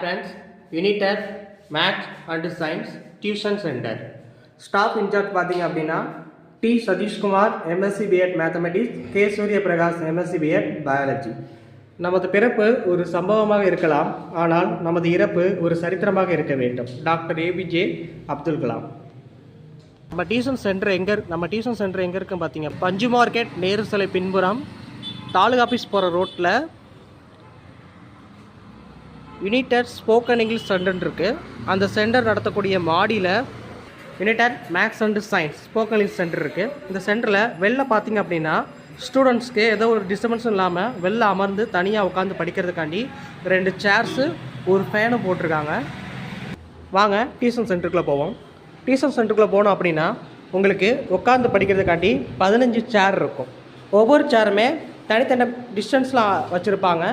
Friends, Uniter, Maths and Science Tuition Center. Staff in charge பார்த்தீங்க அப்படின்னா T Sathishkumar MSc BEd mathematics, K Surya Prakash MSc BEd biology. நமது பிறப்பு ஒரு சம்பவமாக இருக்கலாம், ஆனால் நமது இறப்பு ஒரு சரித்திரமாக இருக்க வேண்டும். Doctor APJ Abdul Kalam. நம்ம டியூஷன் சென்டர் எங்கே இருக்குன்னு பார்த்தீங்க, பஞ்சு மார்க்கெட் நேரு சிலை பின்புறம் தாலுகா ஆஃபீஸ் போகிற ரோட்டில் யுனிடர் ஸ்போக்கன் இங்கிலீஷ் சென்டர் இருக்குது. அந்த சென்டர் நடத்தக்கூடிய மாடியில் யுனிடர் maths and science spoken English centre இருக்குது. இந்த சென்டரில் வெளில பார்த்தீங்க அப்படின்னா ஸ்டூடெண்ட்ஸ்க்கு ஏதோ ஒரு டிஸ்டர்பன்ஸும் இல்லாமல் வெளில அமர்ந்து தனியாக உட்காந்து படிக்கிறதுக்காண்டி 2 சேர்ஸு ஒரு ஃபேனும் போட்டிருக்காங்க. வாங்க டியூஷன் சென்டருக்குள்ளே போவோம். டியூஷன் சென்டருக்குள்ளே போனோம் அப்படின்னா உங்களுக்கு உட்காந்து படிக்கிறதுக்காண்டி 15 சேர் இருக்கும். ஒவ்வொரு சேருமே தனித்தனி டிஸ்டன்ஸில் வச்சுருப்பாங்க.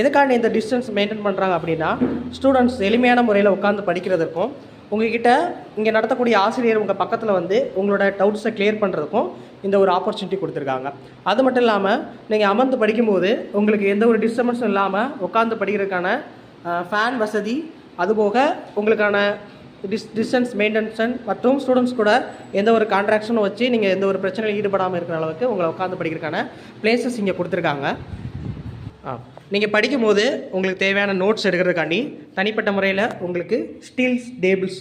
எதுக்காண்டி இந்த டிஸ்டன்ஸ் மெயின்டைன் பண்ணுறாங்க அப்படின்னா ஸ்டூடெண்ட்ஸ் எளிமையான முறையில் உட்காந்து படிக்கிறதுக்கும், உங்கள்கிட்ட இங்கே நடத்தக்கூடிய ஆசிரியர் உங்கள் பக்கத்தில் வந்து உங்களோட டவுட்ஸை கிளியர் பண்ணுறதுக்கும் இந்த ஒரு ஆப்பர்ச்சுனிட்டி கொடுத்துருக்காங்க. அது மட்டும் இல்லாமல் நீங்கள் அமர்ந்து படிக்கும்போது உங்களுக்கு எந்த ஒரு டிஸ்டர்பன்ஸும் இல்லாமல் உட்காந்து படிக்கிறதுக்கான ஃபேன் வசதி, அதுபோக உங்களுக்கான டிஸ்டன்ஸ் மெயின்டெனன்ஸ் மற்றும் ஸ்டூடெண்ட்ஸ் கூட எந்த ஒரு கான்ட்ராக்ஷனும் வச்சு நீங்கள் எந்த ஒரு பிரச்சனையில் ஈடுபடாமல் இருக்கிற அளவுக்கு உங்களை உட்காந்து படிக்கிறதுக்கான பிளேசஸ் இங்கே கொடுத்துருக்காங்க. நீங்கள் படிக்கும்போது உங்களுக்கு தேவையான நோட்ஸ் எடுக்கிறதுக்காண்டி தனிப்பட்ட முறையில் உங்களுக்கு ஸ்டீல்ஸ் டேபிள்ஸ்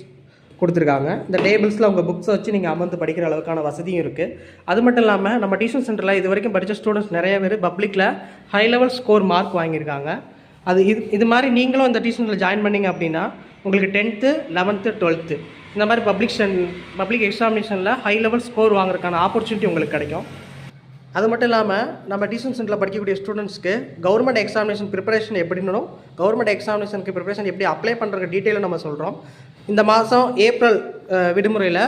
கொடுத்துருக்காங்க. இந்த டேபிள்ஸில் உங்கள் புக்ஸை வச்சு நீங்கள் அமர்ந்து படிக்கிற அளவுக்கான வசதியும் இருக்குது. அது மட்டும் இல்லாமல் நம்ம டியூஷன் சென்டரில் இது வரைக்கும் படித்த ஸ்டூடெண்ட்ஸ் நிறைய பேர் பப்ளிக்கில் ஹை லெவல் ஸ்கோர் மார்க் வாங்கியிருக்காங்க. இது மாதிரி நீங்களும் இந்த டியூஷனில் ஜாயின் பண்ணிங்க அப்படின்னா உங்களுக்கு 10th 11th 12th இந்த மாதிரி பப்ளிக் எக்ஸாமினேஷனில் ஹை லெவல் ஸ்கோர் வாங்குறதுக்கான ஆப்பர்ச்சுனிட்டி உங்களுக்கு கிடைக்கும். அது மட்டும் இல்லாமல் நம்ம டியூஷன் சென்டரில் படிக்கக்கூடிய ஸ்டூடெண்ட்ஸ்க்கு கவர்மெண்ட் எக்ஸாமினேஷன் ப்ரிப்பரேஷன் எப்படினும், கவர்மெண்ட் எக்ஸாமினேஷனுக்கு ப்ரிப்பரேஷன் எப்படி அப்ளை பண்ணுறதுக்கு டீட்டெயிலாக நம்ம சொல்கிறோம். இந்த மாதம் ஏப்ரல் விடுமுறையில்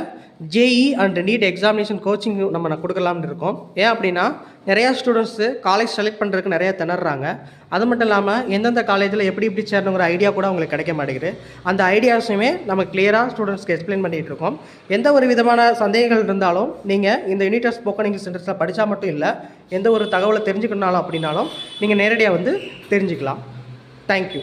JEE and NEET examination coaching நம்ம கொடுக்கலாம்னு இருக்கோம். ஏன் அப்படின்னா நிறையா ஸ்டூடெண்ட்ஸு காலேஜ் செலக்ட் பண்ணுறதுக்கு நிறையா திணறாங்க. அது மட்டும் இல்லாமல் எந்தெந்த காலேஜில் எப்படி சேரணுங்கிற ஐடியா கூட அவங்களுக்கு கிடைக்க மாட்டேங்குது. அந்த ஐடியாஸுமே நம்ம கிளியராக ஸ்டூடெண்ட்ஸ்க்கு எக்ஸ்பிளைன் பண்ணிகிட்டு இருக்கோம். எந்த ஒரு விதமான சந்தேகங்கள் இருந்தாலும் நீங்கள் இந்த யுனிடர் ஸ்போக்கன் இங்கிலீஷ் சென்டர்ஸில் படித்தா மட்டும் இல்லை, எந்த ஒரு தகவலை தெரிஞ்சுக்கணுனாலும் அப்படின்னாலும் நீங்கள் நேரடியாக வந்து தெரிஞ்சுக்கலாம். தேங்க்யூ.